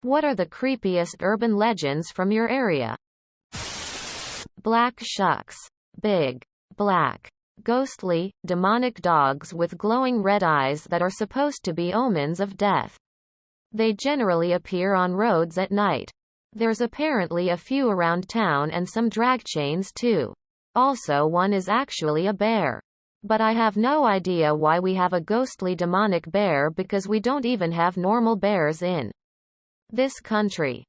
What are the creepiest urban legends from your area? Black shucks. Big, black, ghostly, demonic dogs with glowing red eyes that are supposed to be omens of death. They generally appear on roads at night. There's apparently a few around town and some drag chains too. Also, one is actually a bear. But I have no idea why we have a ghostly demonic bear, because we don't even have normal bears in this country.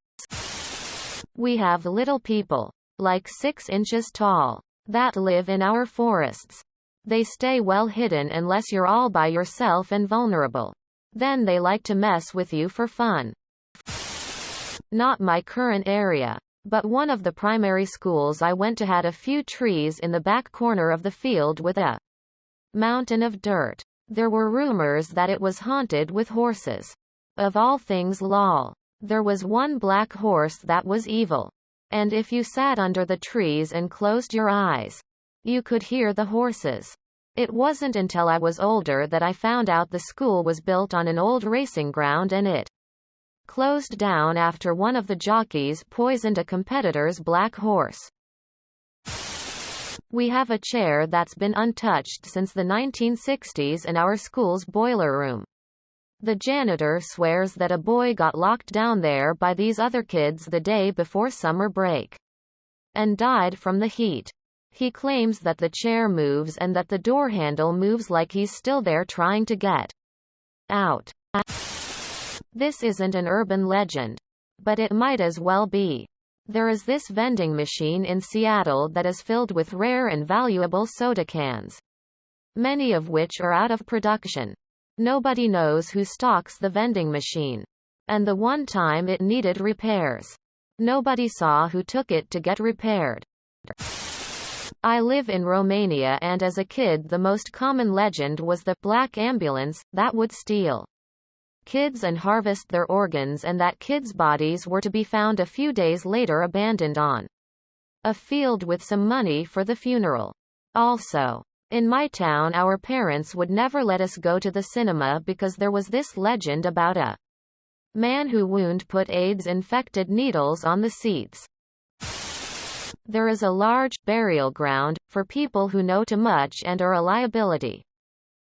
We have little people, like 6 inches tall, that live in our forests. They stay well hidden unless you're all by yourself and vulnerable. Then they like to mess with you for fun. Not my current area, but one of the primary schools I went to had a few trees in the back corner of the field with a mountain of dirt. There were rumors that it was haunted with horses. Of all things, lol. There was one black horse that was evil. And if you sat under the trees and closed your eyes, you could hear the horses. It wasn't until I was older that I found out the school was built on an old racing ground and it closed down after one of the jockeys poisoned a competitor's black horse. We have a chair that's been untouched since the 1960s in our school's boiler room. The janitor swears that a boy got locked down there by these other kids the day before summer break and died from the heat. He claims that the chair moves and that the door handle moves like he's still there trying to get out. This isn't an urban legend, but it might as well be. There is this vending machine in Seattle that is filled with rare and valuable soda cans, many of which are out of production. Nobody knows who stocks the vending machine. And the one time it needed repairs, nobody saw who took it to get repaired. I live in Romania, and as a kid the most common legend was the black ambulance that would steal kids and harvest their organs, and that kids' bodies were to be found a few days later abandoned on a field with some money for the funeral. Also, in my town, our parents would never let us go to the cinema because there was this legend about a man who put AIDS-infected needles on the seats. There is a large burial ground for people who know too much and are a liability.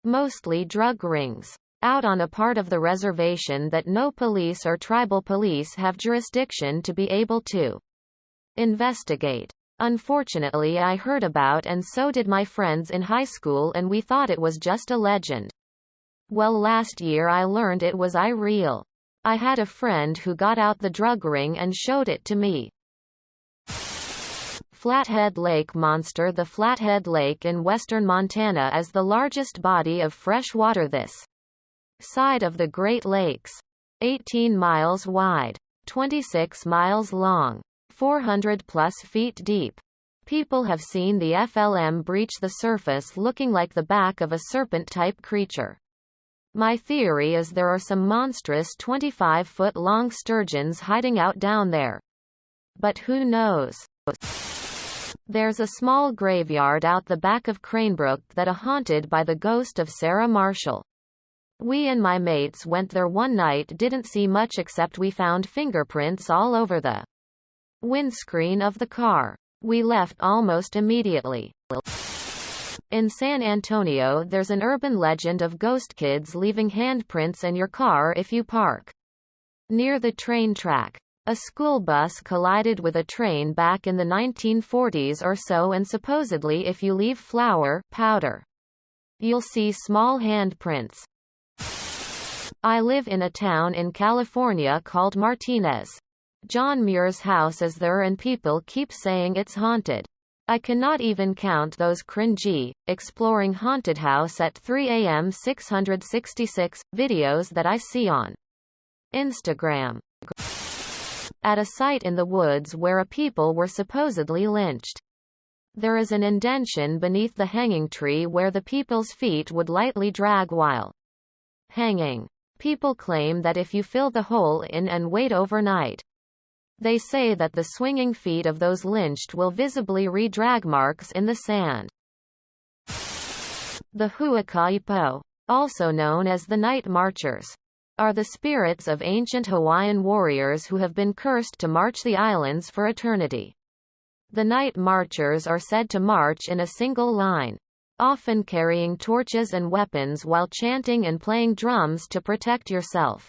Mostly drug rings. Out on a part of the reservation that no police or tribal police have jurisdiction to be able to investigate. Unfortunately, I heard about, and so did my friends in high school, and we thought it was just a legend. Well, last year I learned it was real. I had a friend who got out the drug ring and showed it to me. Flathead Lake Monster. The Flathead Lake in western Montana is the largest body of fresh water this side of the Great Lakes. 18 miles wide, 26 miles long, 400 plus feet deep. People have seen the FLM breach the surface looking like the back of a serpent-type creature. My theory is there are some monstrous 25-foot-long sturgeons hiding out down there. But who knows? There's a small graveyard out the back of Cranebrook that is haunted by the ghost of Sarah Marshall. We and my mates went there one night, didn't see much except we found fingerprints all over the windscreen of the car. We left almost immediately. In San Antonio, there's an urban legend of ghost kids leaving handprints in your car if you park near the train track. A school bus collided with a train back in the 1940s or so, and supposedly if you leave flour, powder, you'll see small handprints. I live in a town in California called Martinez. John Muir's house is there and people keep saying it's haunted. I cannot even count those cringy, exploring haunted house at 3 a.m. 666 videos that I see on Instagram. At a site in the woods where a people were supposedly lynched. There is an indention beneath the hanging tree where the people's feet would lightly drag while hanging. People claim that if you fill the hole in and wait overnight, they say that the swinging feet of those lynched will visibly re-drag marks in the sand. The Huacaipo, also known as the Night Marchers. are the spirits of ancient Hawaiian warriors who have been cursed to march the islands for eternity. The night marchers are said to march in a single line, often carrying torches and weapons while chanting and playing drums to protect yourself.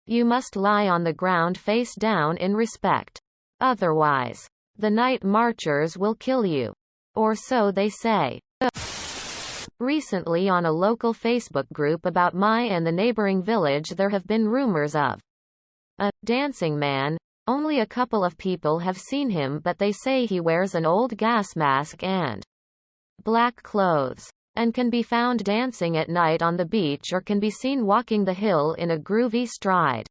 You must lie on the ground face down in respect. Otherwise, the night marchers will kill you. Or so they say. Recently on a local Facebook group about Mai and the neighboring village there have been rumors of a dancing man. Only a couple of people have seen him, but they say he wears an old gas mask and black clothes, and can be found dancing at night on the beach or can be seen walking the hill in a groovy stride.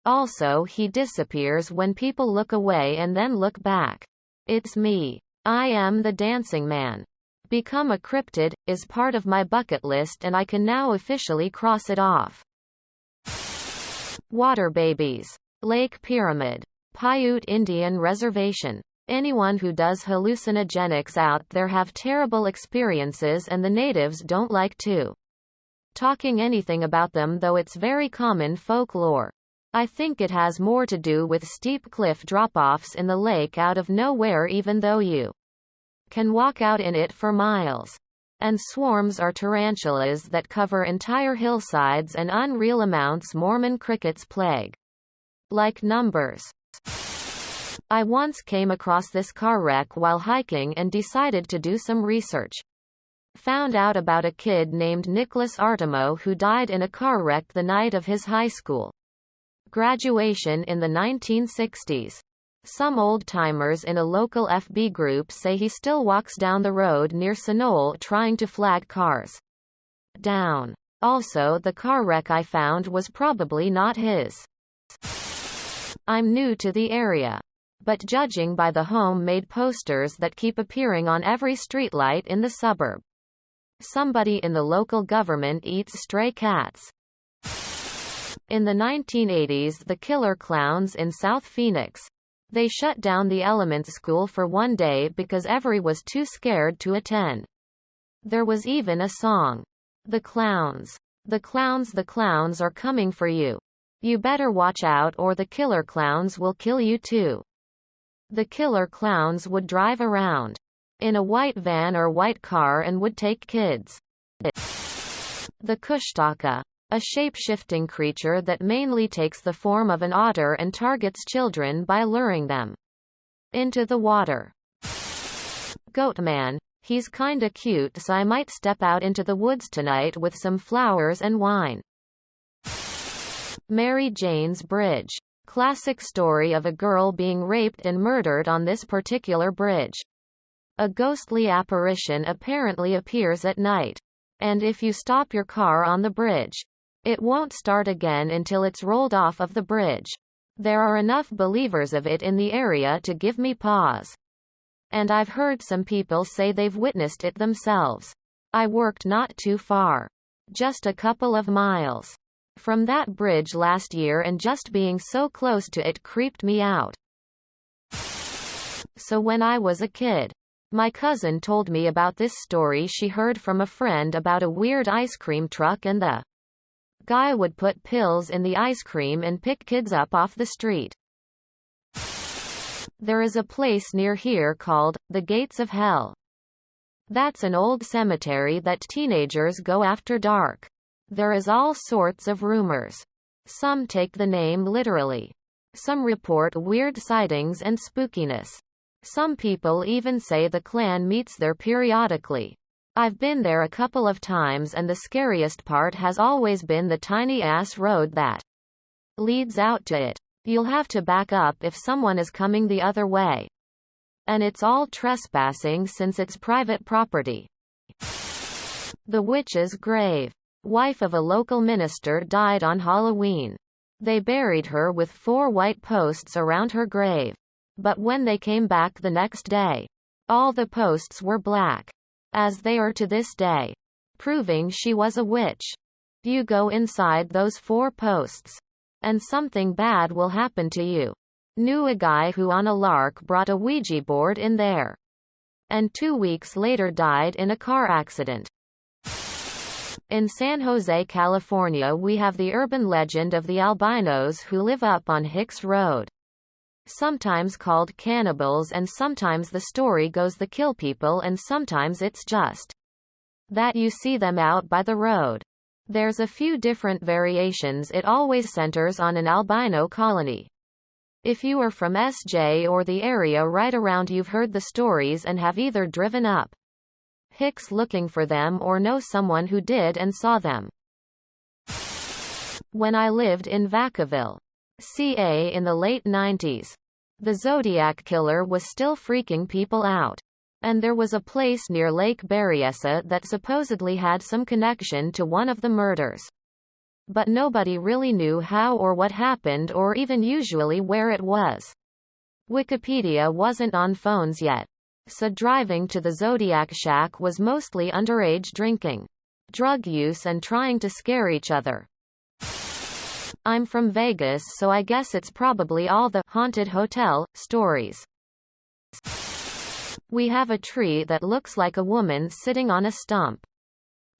Also, he disappears when people look away and then look back. It's me. I am the dancing man. Become a cryptid is part of my bucket list and I can now officially cross it off. Water babies. Lake Pyramid. Paiute Indian Reservation. Anyone who does hallucinogenics out there have terrible experiences and the natives don't like to talking anything about them, though it's very common folklore. I think it has more to do with steep cliff drop-offs in the lake out of nowhere, even though you can walk out in it for miles. And swarms are tarantulas that cover entire hillsides and unreal amounts Mormon crickets plague. Like numbers. I once came across this car wreck while hiking and decided to do some research. Found out about a kid named Nicholas Artemo who died in a car wreck the night of his high school graduation in the 1960s. Some old-timers in a local FB group say he still walks down the road near Sunol trying to flag cars down. Also, the car wreck I found was probably not his. I'm new to the area, but judging by the homemade posters that keep appearing on every streetlight in the suburb, somebody in the local government eats stray cats. In the 1980s, the killer clowns in South Phoenix. They shut down the Elements School for one day because everyone was too scared to attend. There was even a song. The clowns. The clowns, the clowns are coming for you. You better watch out or the killer clowns will kill you too. The killer clowns would drive around in a white van or white car and would take kids. The Kushtaka. A shape-shifting creature that mainly takes the form of an otter and targets children by luring them into the water. Goatman. He's kinda cute, so I might step out into the woods tonight with some flowers and wine. Mary Jane's Bridge. Classic story of a girl being raped and murdered on this particular bridge. A ghostly apparition apparently appears at night. And if you stop your car on the bridge, it won't start again until it's rolled off of the bridge. There are enough believers of it in the area to give me pause. And I've heard some people say they've witnessed it themselves. I worked not too far. Just a couple of miles from that bridge last year, and just being so close to it creeped me out. So when I was a kid, my cousin told me about this story she heard from a friend about a weird ice cream truck, and the guy would put pills in the ice cream and pick kids up off the street. There is a place near here called the Gates of Hell. That's an old cemetery that teenagers go after dark. There is all sorts of rumors. Some take the name literally. Some report weird sightings and spookiness. Some people even say the clan meets there periodically. I've been there a couple of times, and the scariest part has always been the tiny-ass road that leads out to it. You'll have to back up if someone is coming the other way. And it's all trespassing since it's private property. The Witch's Grave. Wife of a local minister died on Halloween. They buried her with 4 white posts around her grave. But when they came back the next day, all the posts were black, as they are to this day, proving she was a witch. You go inside those 4 posts, and something bad will happen to you. Knew a guy who on a lark brought a Ouija board in there, and 2 weeks later died in a car accident. In San Jose, California, we have the urban legend of the albinos who live up on Hicks Road. Sometimes called cannibals, and sometimes the story goes they kill people, and sometimes it's just that you see them out by the road. There's a few different variations. It always centers on an albino colony. If you are from SJ or the area right around, you've heard the stories and have either driven up Hicks looking for them or know someone who did and saw them. When I lived in Vacaville, CA in the late 90s, the Zodiac Killer was still freaking people out. And there was a place near Lake Berryessa that supposedly had some connection to one of the murders. But nobody really knew how or what happened, or even usually where it was. Wikipedia wasn't on phones yet. So driving to the Zodiac Shack was mostly underage drinking, drug use, and trying to scare each other. I'm from Vegas, so I guess it's probably all the haunted hotel stories. We have a tree that looks like a woman sitting on a stump.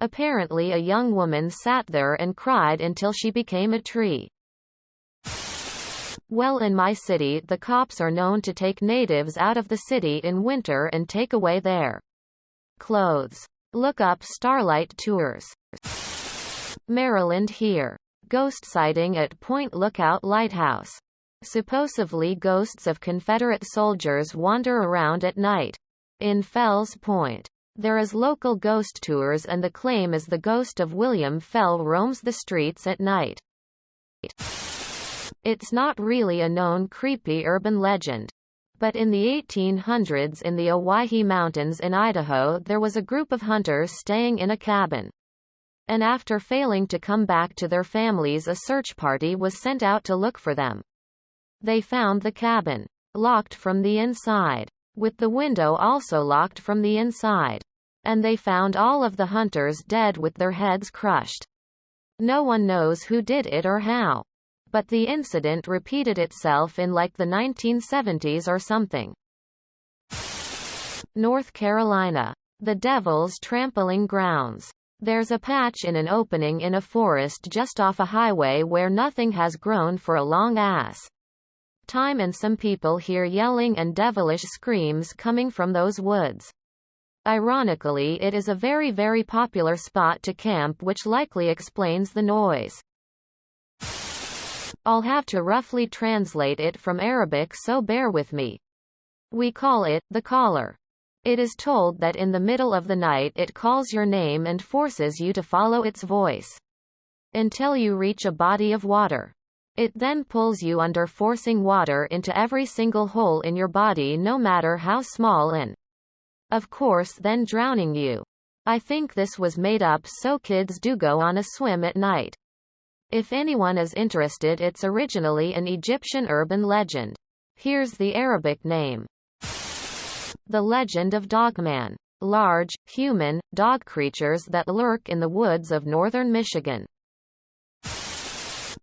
Apparently a young woman sat there and cried until she became a tree. Well, in my city, the cops are known to take natives out of the city in winter and take away their clothes. Look up Starlight Tours. Maryland here. Ghost sighting at Point Lookout Lighthouse. Supposedly ghosts of Confederate soldiers wander around at night. In Fells Point, there is local ghost tours, and the claim is the ghost of William Fell roams the streets at night. It's not really a known creepy urban legend. But in the 1800s in the Owyhee Mountains in Idaho, there was a group of hunters staying in a cabin. And after failing to come back to their families, a search party was sent out to look for them. They found the cabin locked from the inside, with the window also locked from the inside. And they found all of the hunters dead with their heads crushed. No one knows who did it or how. But the incident repeated itself in like the 1970s or something. North Carolina. The Devil's Trampling Grounds. There's a patch in an opening in a forest just off a highway where nothing has grown for a long ass time, and some people hear yelling and devilish screams coming from those woods. Ironically, it is a very, very popular spot to camp, which likely explains the noise. I'll have to roughly translate it from Arabic, so bear with me. We call it the caller. It is told that in the middle of the night it calls your name and forces you to follow its voice until you reach a body of water. It then pulls you under, forcing water into every single hole in your body, no matter how small, and of course then drowning you. I think this was made up so kids do go on a swim at night. If anyone is interested, it's originally an Egyptian urban legend. Here's the Arabic name. The legend of Dogman. Large, human, dog creatures that lurk in the woods of northern Michigan.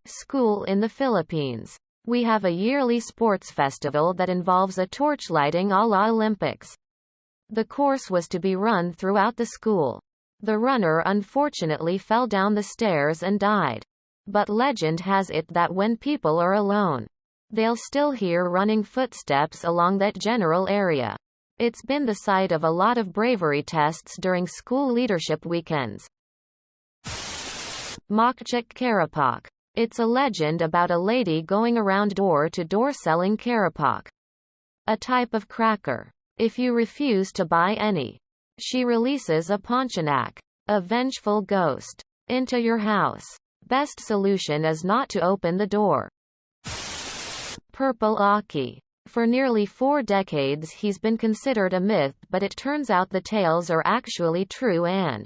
School in the Philippines. We have a yearly sports festival that involves a torchlighting a la Olympics. The course was to be run throughout the school. The runner unfortunately fell down the stairs and died. But legend has it that when people are alone, they'll still hear running footsteps along that general area. It's been the site of a lot of bravery tests during school leadership weekends. Makchik Karapak. It's a legend about a lady going around door to door selling Karapak, a type of cracker. If you refuse to buy any, she releases a Pontianak, a vengeful ghost, into your house. Best solution is not to open the door. Purple Aki. For nearly 4 decades he's been considered a myth, but it turns out the tales are actually true, and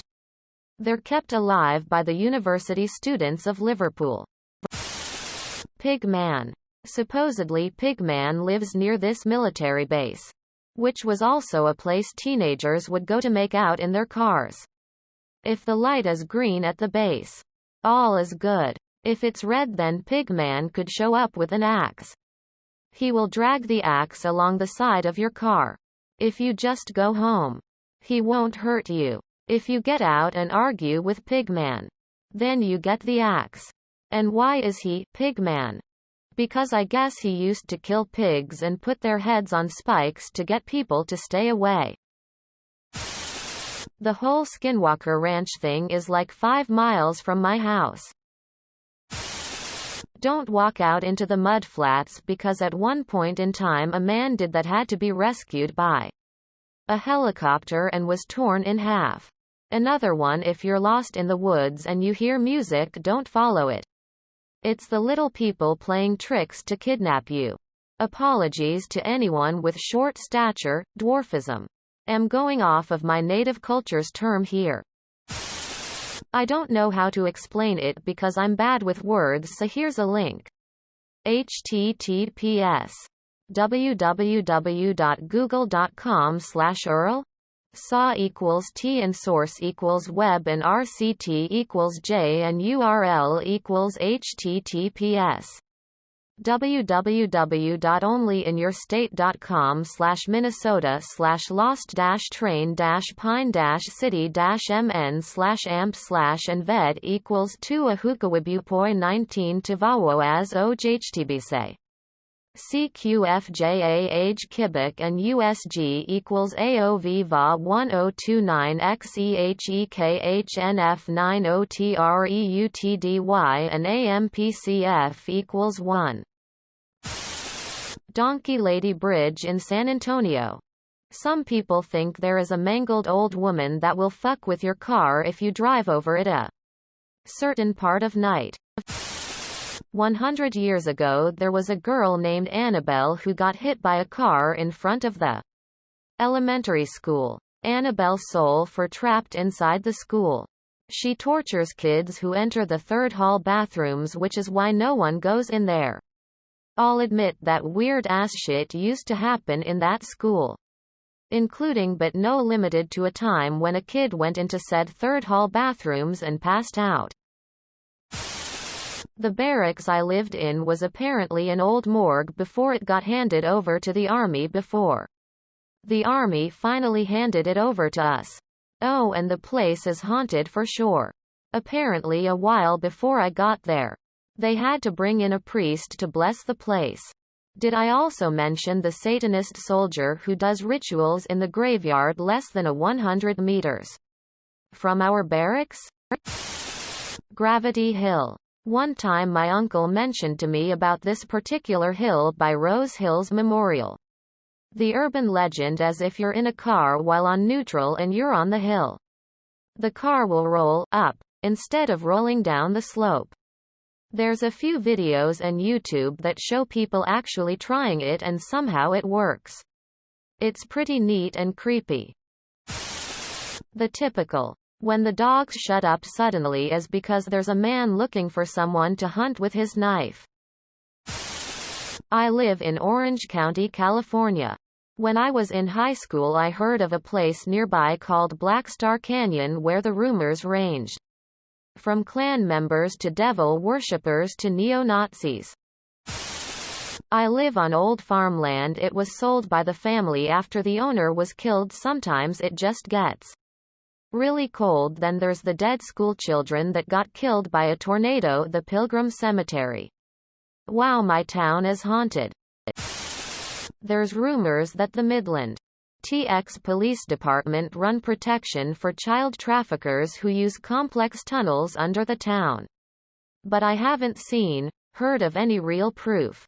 they're kept alive by the university students of Liverpool. Pigman. Supposedly Pigman lives near this military base, which was also a place teenagers would go to make out in their cars. If the light is green at the base, all is good. If it's red, then Pigman could show up with an axe. He will drag the axe along the side of your car. If you just go home, he won't hurt you. If you get out and argue with Pigman, then you get the axe. And why is he Pigman? Because I guess he used to kill pigs and put their heads on spikes to get people to stay away. The whole Skinwalker Ranch thing is like 5 miles from my house. Don't walk out into the mudflats because at one point in time a man did that, had to be rescued by a helicopter and was torn in half. Another one: if you're lost in the woods and you hear music, don't follow it. It's the little people playing tricks to kidnap you. Apologies to anyone with short stature, dwarfism. I'm going off of my native culture's term here. I don't know how to explain it because I'm bad with words, so here's a link. https www.google.com/URL saw equals t and source equals web and rct equals j and URL equals https www.onlyinyourState.com/Minnesota/lost-train-pine-city-mn/amp/and ved equals 2 ahukawibupoi 19 tivawo as ojhtbse. CQFJA age Quebec and USG equals AOV VA 1029 XEHEKHNF 90 TREUTDY and AMPCF equals 1. Donkey Lady Bridge in San Antonio. Some people think there is a mangled old woman that will fuck with your car if you drive over it a certain part of night. 100 years ago there was a girl named Annabelle who got hit by a car in front of the elementary school. Annabelle's soul for trapped inside the school. She tortures kids who enter the third hall bathrooms, which is why no one goes in there. I'll admit that weird ass shit used to happen in that school, including but no limited to a time when a kid went into said third hall bathrooms and passed out. The barracks I lived in was apparently an old morgue before it got handed over to the army before the army finally handed it over to us. Oh, and the place is haunted for sure. Apparently a while before I got there, they had to bring in a priest to bless the place. Did I also mention the Satanist soldier who does rituals in the graveyard less than 100 meters from our barracks? Gravity Hill. One time my uncle mentioned to me about this particular hill by Rose Hills Memorial. The urban legend is if you're in a car while on neutral and you're on the hill, the car will roll up instead of rolling down the slope. There's a few videos on YouTube that show people actually trying it and somehow it works. It's pretty neat and creepy. The typical "when the dogs shut up suddenly" is because there's a man looking for someone to hunt with his knife. I live in Orange County, California. When I was in high school I heard of a place nearby called Black Star Canyon where the rumors ranged from Klan members to devil worshippers to neo-Nazis. I live on old farmland. It was sold by the family after the owner was killed. Sometimes it just gets really cold. Then there's the dead schoolchildren that got killed by a tornado. The Pilgrim Cemetery. Wow, my town is haunted. There's rumors that the Midland TX Police Department run protection for child traffickers who use complex tunnels under the town. But I haven't heard of any real proof.